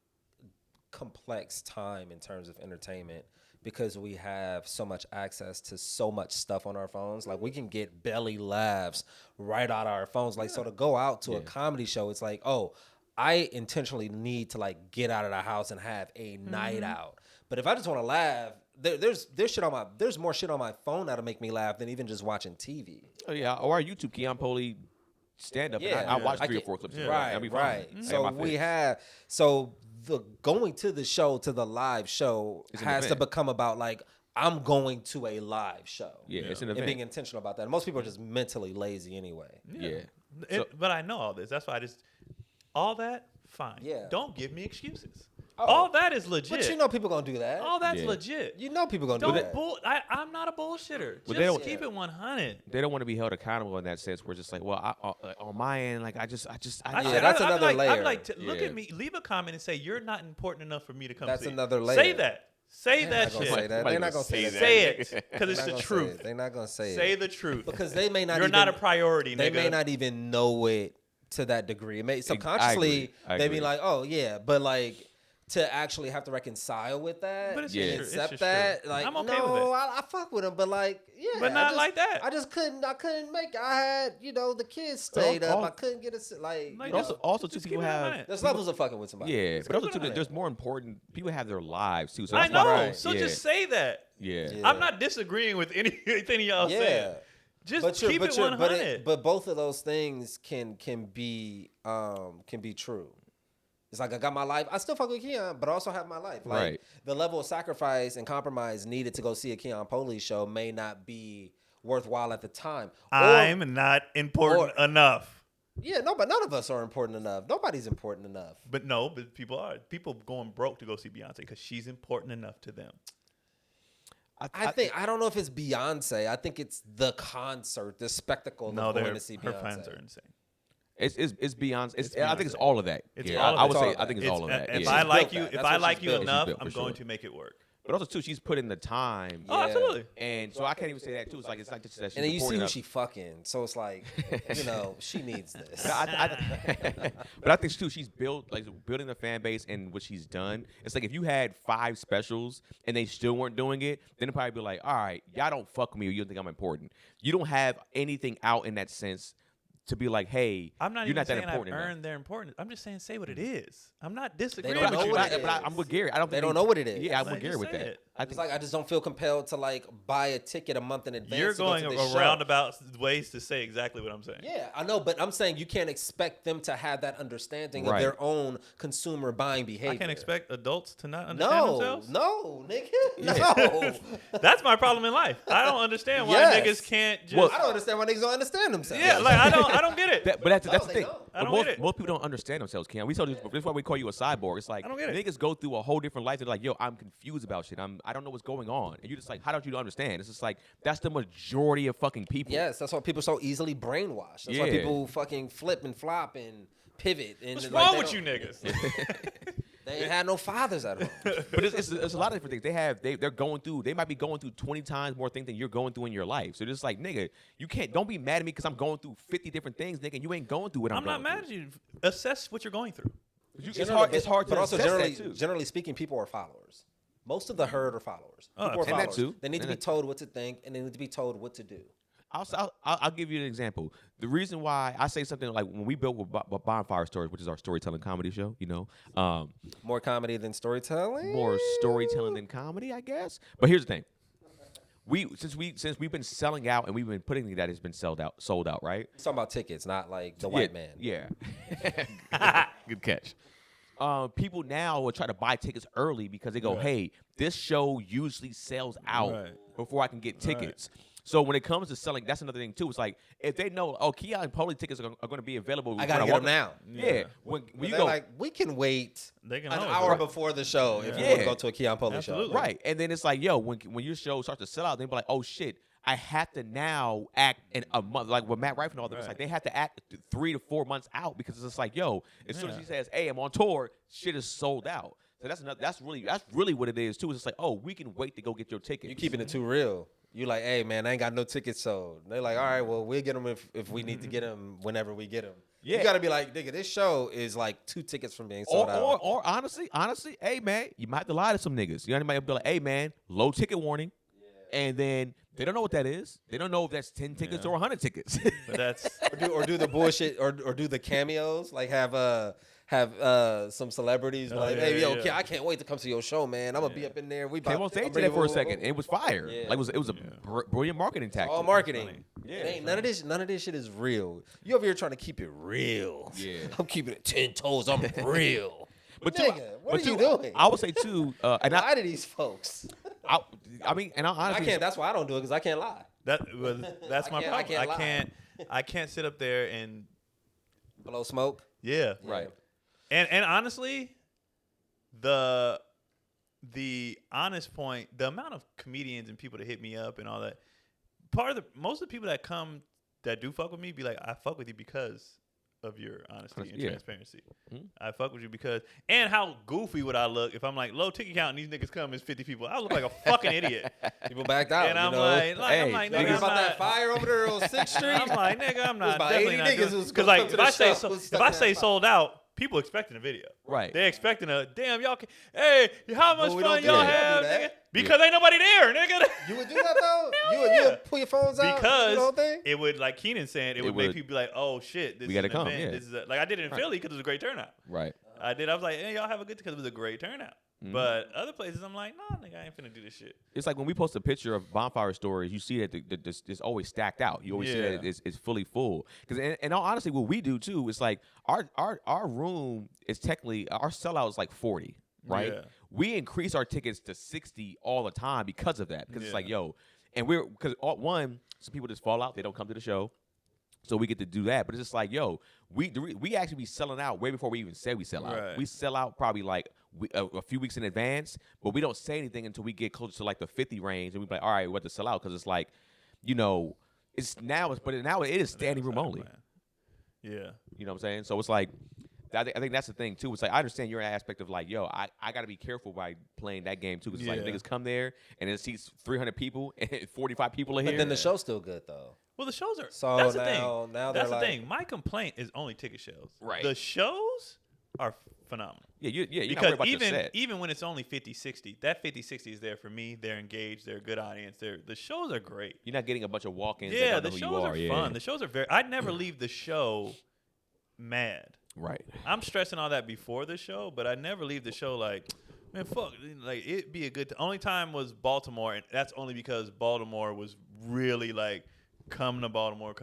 complex time in terms of entertainment, because we have so much access to so much stuff on our phones. Like, we can get belly laughs right out of our phones. Like, so to go out to a comedy show, it's like, oh, I intentionally need to like get out of the house and have a night out. But if I just want to laugh, there's more shit on my phone that'll make me laugh than even just watching TV. Oh yeah, or our YouTube Keon Poli stand up. Yeah. I watched I 3 or get- 4 clips. Right, That'd be fine. right. Hey, So my we fix. have the going to the show, to the live show, It's an has to event. become about like, I'm going to a live show. Yeah, it's an And event. being intentional about that. And most people are just mentally lazy anyway. Yeah. But I know all this. That's why all that, fine. Yeah. Don't give me excuses. Oh. All that is legit. But you know people gonna do that. all that's Yeah. legit. You know people gonna Don't do that. I'm not a bullshitter. Well, they Just don't- keep it 100. They don't want to be held accountable in that sense. We're just like, well, on my end, like I just. Yeah, said, that's I'd another like, layer. I'd like to look Yeah. at me, leave a comment and say, you're not important enough for me to come That's see. another layer. Say that. Say They're that not gonna shit. say that. They're not gonna say that. Say it. Because it's They're the not gonna say truth. it. They're not gonna say Say it. the truth. Because they may not You're even, not a priority, they nigga. may not even know it to that degree. It may subconsciously I they agree. be like, oh yeah, but like to actually have to reconcile with that But it's and just true. It's accept just that, true. like I'm okay no, with it. I fuck with him, but like yeah, But I not just- like that. I just couldn't make. I had the kids stayed up. I couldn't get a like. Like, you also, know, also too, just people keep it have. 100. there's levels of fucking with somebody. Yeah, but also keep it too, 100. there's more important. People have their lives too. So I that's why- know. Right. So yeah. just say that. Yeah. Yeah. I'm not disagreeing with anything y'all Yeah. saying. Just keep it 100. But both of those things can be true. It's like I got my life. I still fuck with Keon, but I also have my life. Like Right. the level of sacrifice and compromise needed to go see a Keon Poli show may not be worthwhile at the time. I'm not important enough. Yeah, no, but none of us are important enough. Nobody's important enough. But people are. People going broke to go see Beyonce because she's important enough to them. I don't know if it's Beyonce. I think it's the concert, the spectacle of going to see her Beyonce. fans are insane. It's Beyonce. It's I think it's Beyonce. all of that. It's Yeah, all of I it. would It's all say of I think that. it's all of that. If Yeah. I like built you, that. if That's I what like she's you built. enough, She's built for I'm sure. going to make it work. But also too, she's put in the time. Oh, Yeah. absolutely. And so I can't even say that too. It's like just that she's And then you see important who enough. she fucking. So it's like, she needs this. But I think too, she's building the fan base and what she's done. It's like if you had 5 specials and they still weren't doing it, then it'd probably be like, all right, y'all don't fuck with me or you don't think I'm important. You don't have anything out in that sense to be like, hey, I'm not you're even not that saying I've important enough. earned their importance. I'm just saying say what it is. I'm not disagreeing don't with know you. what it But is. I'm with Gary. I don't. They think don't know what it is. Yeah, I'm Like, with Gary just with say that. it. I It's think like I just don't feel compelled to like buy a ticket a month in advance. You're to go going to this show. roundabout ways to say exactly what I'm saying. Yeah, I know, but I'm saying you can't expect them to have that understanding of Right. their own consumer buying behavior. I can't expect adults to not understand themselves. No, nigga, no. That's my problem in life. I don't understand why Yes. niggas can't just. Well, I don't understand why niggas don't understand themselves. yeah, like I don't get it. But that's No, the they thing. don't. I don't most, get it. most people don't understand themselves, Cam. We told you this is why we call you a cyborg. It's like I don't get it. niggas go through a whole different life. They're like, yo, I'm confused about shit. I don't know what's going on. And you're just like, how don't you understand? It's just like that's the majority of fucking people. Yes, that's why people so easily brainwashed. That's why Yeah. people fucking flip and flop and pivot. And What's like, wrong they with you don't- niggas? They ain't had no fathers at home. But it's a lot of different things. They're going through. They might be going through 20 times more things than you're going through in your life. So it's like, nigga, you can't. Don't be mad at me because I'm going through 50 different things, nigga. And you ain't going through what I'm I'm not going mad at you. Assess what you're going through. through. It's hard. It's hard to but also assess generally, that too. generally speaking, people are followers. Most of the herd are followers. People are and that followers. too. They need to And be that- told what to think, and they need to be told what to do. I'll give you an example. The reason why I say something like when we built with Bonfire Stories, which is our storytelling comedy show, More comedy than storytelling. more storytelling than comedy, I guess. But here's the thing: since we've been selling out and we've been putting that it's been sold out, right? We're talking about tickets, not like the white man. Yeah. Good catch. People now will try to buy tickets early because they go, hey, this show usually sells out Right. before I can get tickets. So when it comes to selling, that's another thing too. It's like if they know, Kia and Poli tickets are going to be available. I gotta when get walk them now. Yeah. When But you they're go, like, we can wait They can an always hour wait. before the show if we Yeah. want to go to a Keon Poli show. Absolutely. right, and then it's like, yo, when your show starts to sell out, they be like, oh shit, I have to now act in a month. Like with Matt Rife and all that, it's like they have to act 3 to 4 months out because it's just like, yo, as soon as he says, hey, I'm on tour, shit is sold out. So that's really what it is too. It's just like, oh, we can wait to go get your tickets. You keeping it too real. You like, hey man, I ain't got no tickets sold. They're like, all right, well we'll get them if we need to get them whenever we get them. Yeah. You gotta be like, nigga, this show is like 2 tickets from being sold out. Or honestly, hey man, you might have to lie to some niggas. You know, might be like, hey man, low ticket warning, and then they don't know what that is. They don't know if that's 10 tickets or 100 tickets. But that's or do the bullshit or do the cameos, like have some celebrities like, yeah, hey, yo, yeah. I can't wait to come to your show, man. I'm gonna be up in there. We Came on stage today for a second. And it was fire. Yeah. Like it was a brilliant marketing tactic. all marketing. Yeah, It ain't, none of this shit is real. You over here trying to keep it real. Yeah. I'm keeping it 10 toes. I'm real. But Nigga, what are you doing? I would say too, and Lie to these folks. I mean, and I I honestly, can't. That's why I don't do it because I can't lie. that's my I problem. can't lie. I can't sit up there and Blow smoke. yeah. right. And honestly, the honest point, the amount of comedians and people that hit me up and all that, most of the people that come that do fuck with me be like, I fuck with you because of your honesty and Yeah. transparency. Mhm. I fuck with you because, and how goofy would I look if I'm like low ticket count and these niggas come as 50 people? I look like a fucking idiot. People backed out. And I'm you know? like, Hey, I'm like, nigga, niggas I'm about not, that fire over there on 6th Street. I'm like, nigga, I'm not about definitely 80 not niggas doing who's because gonna like come if to I the say show who's if stuck I in say that sold out, people expecting a video. Right. They expecting a damn y'all. Hey, how much But we fun don't do y'all that. have, We don't do nigga? that. Because ain't nobody there, nigga. You would do that though? You yeah. would pull your phones out? You do the whole Because thing? it would, like Keenan saying, it would make would. people be like, oh shit, this We is gotta an come, event. yeah. This is like I did it in Philly because it was a great turnout. Right. I was like, hey, y'all have a good because it was a great turnout. Mm-hmm. But other places, I'm like, nah, nigga, I ain't finna do this shit. It's like when we post a picture of Bonfire Stories, you see that it's always stacked out. You always see Yeah. that it's fully full. Because and honestly, what we do too is like our room is technically our sellout is like 40, right? Yeah. We increase our tickets to 60 all the time because of that. Because it's Yeah. like, yo, and because some people just fall out, they don't come to the show. So we get to do that, but it's just like, yo, we actually be selling out way before we even say we sell out. Right. We sell out probably like a few weeks in advance, but we don't say anything until we get closer to like the 50 range, and we be like, all right, we have to sell out because it's like, you know, now it is standing room only. Yeah. You know what I'm saying? So it's like, I think that's the thing too. It's like I understand your aspect of like, yo, I got to be careful by playing that game too, because it's like Yeah. niggas come there and it seats 300 people and 45 people are here. But then the show's still good though. Well, the shows are. So that's the now thing. they're That's the like- thing. My complaint is only ticket shows. Right. The shows are phenomenal. You're not worried Because about your set. even when it's only 50-60, that 50-60 is there for me. They're engaged. They're a good audience. The shows are great. You're not getting a bunch of walk-ins. Yeah, that the don't know who shows you are are. fun. Yeah. The shows are very. I'd never leave the show mad. Right. I'm stressing all that before the show, but I never leave the show like, man, fuck. Like, it'd be a good. Only time was Baltimore, and that's only because Baltimore was really like, come to Baltimore,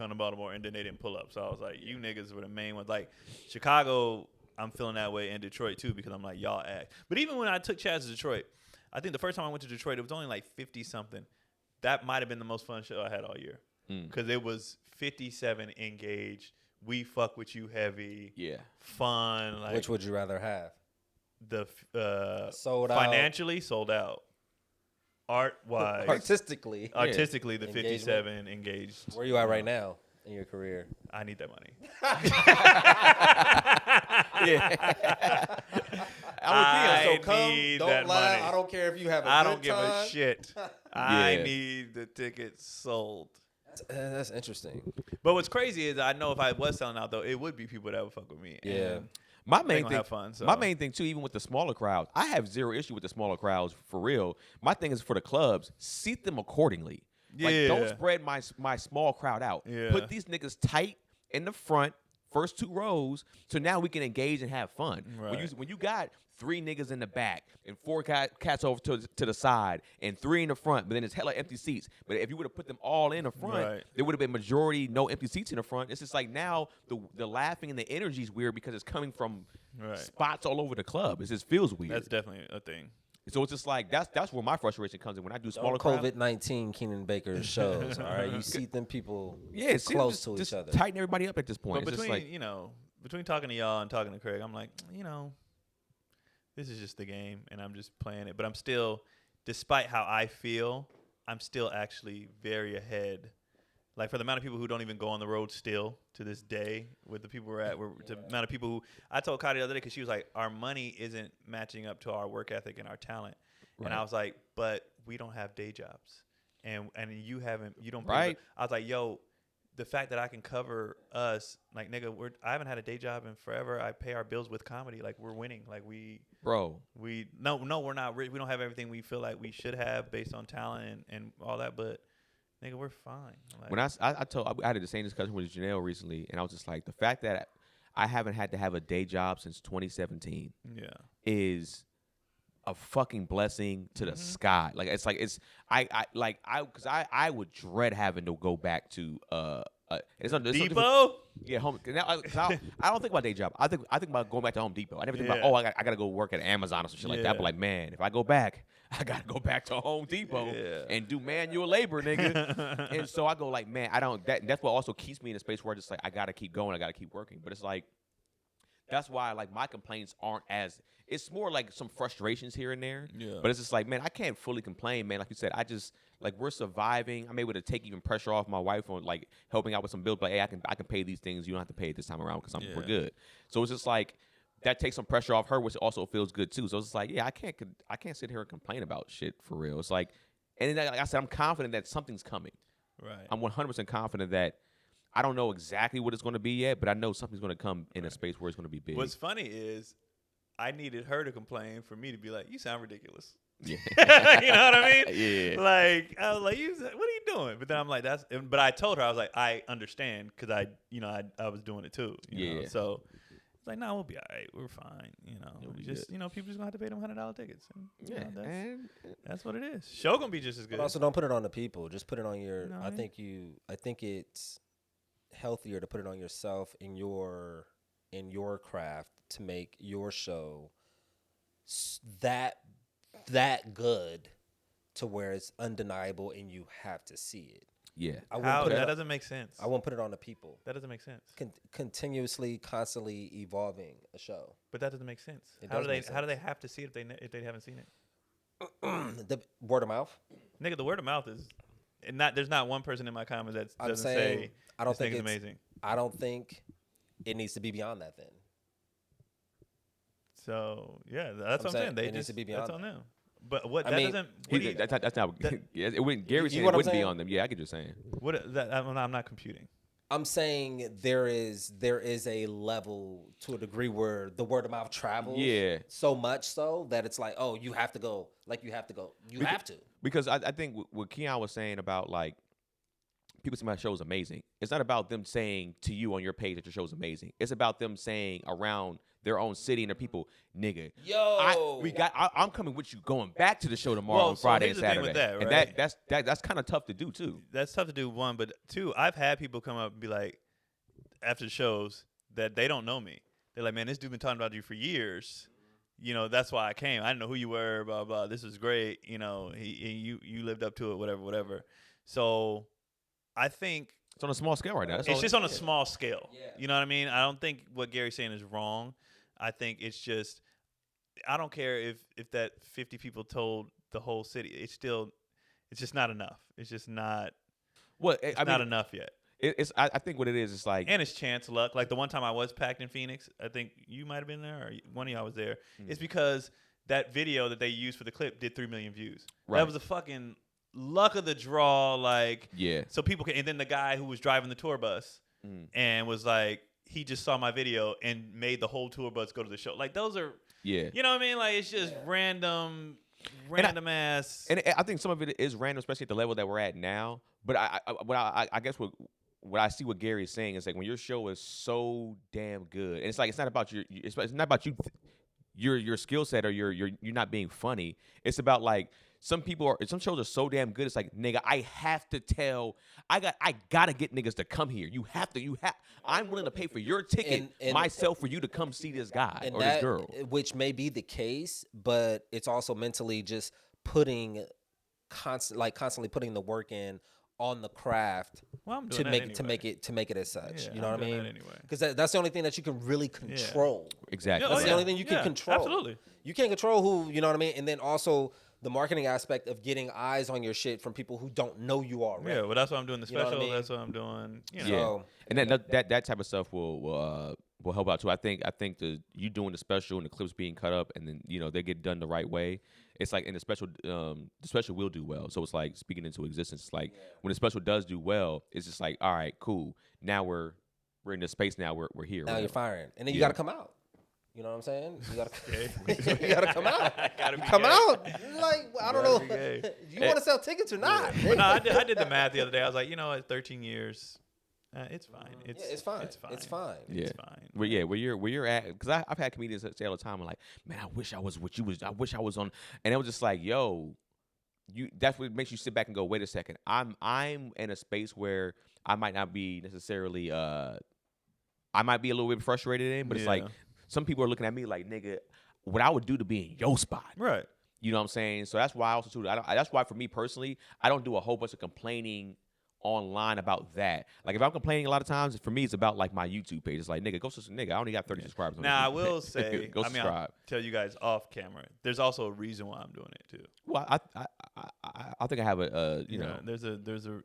and then they didn't pull up. So I was like, you niggas were the main ones. Like, Chicago, I'm feeling that way, and Detroit too, because I'm like, y'all act. But even when I took Chaz to Detroit, I think the first time I went to Detroit, it was only like 50-something. That might have been the most fun show I had all year. Because it was 57 engaged. We fuck with you heavy. Yeah. Fun. Like, Which would you rather have? The Sold out. financially sold out. Art-wise. Artistically. The Engagement. 57 engaged. Where you at right now in your career? I need that money. I need that money. I don't care if you have a I good don't give a time. shit. I need the tickets sold. That's interesting. But what's crazy is I know if I was selling out, though, it would be people that would fuck with me. Yeah. And My they main gonna thing, have fun, so. my main thing too, even with the smaller crowds, I have zero issue with the smaller crowds for real. My thing is for the clubs, seat them accordingly. Like, don't Yeah. spread my small crowd out. Yeah. Put these niggas tight in the front, first 2 rows, so now we can engage and have fun. Right. When you got 3 niggas in the back and 4 cats over to the side and 3 in the front, but then it's hella empty seats. But if you would have put them all in the front, Right. there would have been majority no empty seats in the front. It's just like now the laughing and the energy is weird because it's coming from Right. spots all over the club. It just feels weird. That's definitely a thing. So it's just like that's where my frustration comes in when I do smaller Don't crowds. COVID-19 Keenan Baker shows. All right, you seat them people Yeah, see, close just, to each other. Tighten everybody up at this point. But It's between, just like, between talking to y'all and talking to Craig, I'm like, this is just the game, and I'm just playing it. But I'm still, despite how I feel, I'm still actually very ahead. Like, for the amount of people who don't even go on the road still to this day, with the people we're at, the amount of people who, I told Kadi the other day, because she was like, our money isn't matching up to our work ethic and our talent. Right. And I was like, but we don't have day jobs. And you don't. Right. I was like, yo, the fact that I can cover us, like, nigga, I haven't had a day job in forever. I pay our bills with comedy. Like, we're winning. Like, bro, we're not rich. We don't have everything we feel like we should have based on talent and all that. But, nigga, we're fine. Like, when I had the same discussion with Janelle recently, and I was just like, the fact that I haven't had to have a day job since 2017 is a fucking blessing to the sky. Like, I would dread having to go back to Depot. Yeah, home. I don't think about day job. I think about going back to Home Depot. I never think about I gotta go work at Amazon or some shit like that. But like, man, if I go back, I gotta go back to Home Depot and do manual labor, nigga. And so I go like, man, I don't. That's what also keeps me in a space where I just like I gotta keep going. I gotta keep working. But it's like that's why like my complaints aren't as. It's more like some frustrations here and there. Yeah. But it's just like, man, I can't fully complain, man. Like you said, I just like we're surviving. I'm able to take even pressure off my wife on like helping out with some bills. Like, hey, I can pay these things. You don't have to pay it this time around because we're good. So it's just like that takes some pressure off her, which also feels good too. So it's just like, yeah, I can't sit here and complain about shit for real. It's like, and then, like I said, I'm confident that something's coming. Right. I'm 100% confident that I don't know exactly what it's going to be yet, but I know something's going to come in a space where it's going to be big. What's funny is I needed her to complain for me to be like, you sound ridiculous. Yeah. You know what I mean? Yeah. Like, I was like, what are you doing? But then I'm like, but I told her, I was like, I understand because I was doing it too. You know? So it's like, no, we'll be all right. We're fine. We just, people just gonna have to pay them $100 tickets. And, that's what it is. Show gonna be just as good. But also, don't put it on the people. Just put it on your. You know I think it's healthier to put it on yourself in your craft to make your show that good to where it's undeniable and you have to see it. Yeah. That doesn't make sense. I won't put it on the people. That doesn't make sense. Continuously, constantly evolving a show. But that doesn't make sense. How do they have to see it if they haven't seen it? The word of mouth. Nigga, the word of mouth is there's not one person in my comments that doesn't say I don't think it's it's amazing. I don't think it needs to be beyond that then. So yeah, that's what I'm saying. They it needs to be beyond that's on that. them. But what I that mean, doesn't. That's not. It wouldn't. Gary said it what I'm wouldn't be saying? on them. Yeah, I get what you're saying. I'm not computing. I'm saying there is a level to a degree where the word of mouth travels. Yeah. So much so that it's like, oh, you have to go. Like you have to go. You have to. Because I think what Keon was saying about like people saying my show is amazing. It's not about them saying to you on your page that your show is amazing. It's about them saying around their own city and their people, nigga. Yo, I'm coming with you going back to the show tomorrow on Friday here's and the thing Saturday. with that, right? And that's kind of tough to do too. That's tough to do, one, but two, I've had people come up and be like, after the shows, that they don't know me. They're like, man, this dude been talking about you for years. You know, that's why I came. I didn't know who you were, blah, blah. This is great. You know, you lived up to it, whatever. So I think It's on a small scale right now. it's just on a small scale. Yeah. You know what I mean? I don't think what Gary's saying is wrong. I think it's just, I don't care if that 50 people told the whole city. It's just not enough. It's just not. Not enough yet. I think what it is like, And it's chance luck. Like the one time I was packed in Phoenix, I think you might have been there, or one of y'all was there. It's because that video that they used for the clip did 3 million views. Right. That was a fucking luck of the draw. Like, yeah. so people can. And then the guy who was driving the tour bus and was like, he just saw my video and made the whole tour bus go to the show. Like those are, Yeah. you know what I mean? Like it's just random ass. And I think some of it is random, especially at the level that we're at now. But I guess what I see what Gary is saying is like when your show is so damn good, and it's like it's not about it's not about you, your skill set or you're not being funny. It's about like some shows are so damn good. It's like, nigga, I have to tell, I gotta get niggas to come here. I'm willing to pay for your ticket and myself for you to come see this guy and or this girl. which may be the case, but it's also mentally just constantly putting the work in on the craft Well, I'm to doing make that it to anyway. make it as such. Yeah, you know I'm what I doing mean? that anyway. Because that's the only thing that you can really control. Exactly. Yeah, That's the only thing you can control. Absolutely. You can't control who, you know what I mean? And then also the marketing aspect of getting eyes on your shit from people who don't know you already. Yeah, well, that's why I'm doing the You know what I special. mean? That's what I'm doing. You know. Yeah, So- and then that type of stuff will help out too. I think you doing the special and the clips being cut up, and then they get done the right way. It's like in the special will do well. So it's like speaking into existence. It's like when the special does do well, it's just like, all right, cool. Now we're in this space. Now we're here. Now whatever. you're firing. And then you Yeah. got to come out. You know what I'm saying? You got Gay. to you got to come out. Gotta be Come gay. out. Like, I don't know. be gay. You want to sell tickets or not? But no, I did the math the other day. I was like, at 13 years, it's fine. It's fine. It's fine. It's fine. Yeah. It's fine. Where you're at, because I've had comedians say all the time, like, man, I wish I was what you was. I wish I was on, and it was just like, yo, that's what makes you sit back and go, wait a second, I'm in a space where I might not be necessarily, I might be a little bit frustrated in, but it's like some people are looking at me like, nigga, what I would do to be in your spot, Right. You know what I'm saying? So that's why I also too. That's why for me personally, I don't do a whole bunch of complaining online about that. Like if I'm complaining a lot of times, for me it's about like my YouTube page. It's like, nigga, I only got 30 subscribers. On Now I YouTube. will say, go subscribe. I'll tell you guys off camera. There's also a reason why I'm doing it too. Well, I think I have a you know. There's a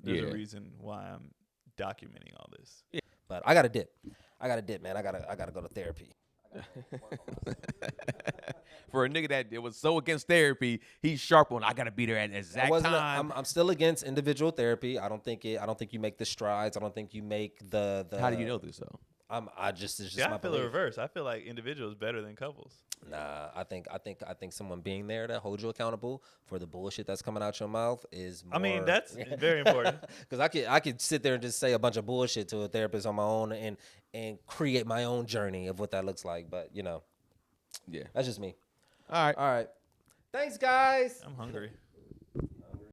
Yeah. reason why I'm documenting all this. But I got to dip. Man. I gotta go to therapy. For a nigga that it was so against therapy, he's sharp on. I gotta be there at the exact time. I'm still against individual therapy. I don't think you make the strides. I don't think you make the. How do you know this though? It's just Yeah, my I feel belief. the reverse. I feel like individuals better than couples. Nah, I think someone being there to hold you accountable for the bullshit that's coming out your mouth is more. I mean, that's very important. Because I could sit there and just say a bunch of bullshit to a therapist on my own and create my own journey of what that looks like. But Yeah. that's just me. All right. All right. Thanks, guys. I'm hungry.